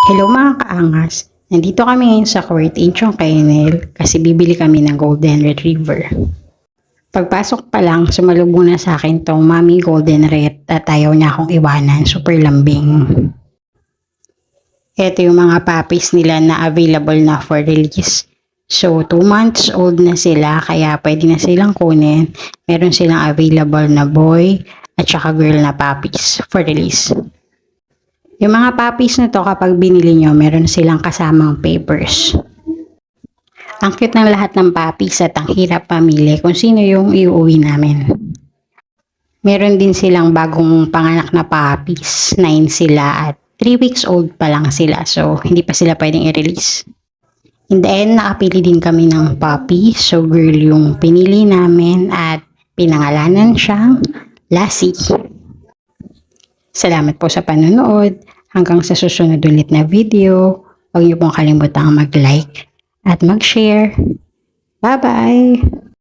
Hello mga kaangas, nandito kami ngayon sa Kuwait Incheon Kennel kasi bibili kami ng Golden Retriever. Pagpasok pa lang, sumalubong na sa akin tong Mami Golden Ret at ayaw niya akong iwanan, super lambing. Ito yung mga puppies nila na available na for release. So 2 months old na sila kaya pwede na silang kunin. Meron silang available na boy at saka girl na puppies for release. Yung mga puppies na to kapag binili nyo, meron silang kasamang papers. Ang cute ng lahat ng puppies at ang hirap pamili kung sino yung iuwi namin. Meron din silang bagong panganak na puppies, 9 sila at 3 weeks old pa lang sila so hindi pa sila pwedeng i-release. In the end, nakapili din kami ng puppy, so girl yung pinili namin at pinangalanan siyang Lassie. Salamat po sa panonood. Hanggang sa susunod ulit na video, huwag niyo pong kalimutang mag-like at mag-share. Bye-bye!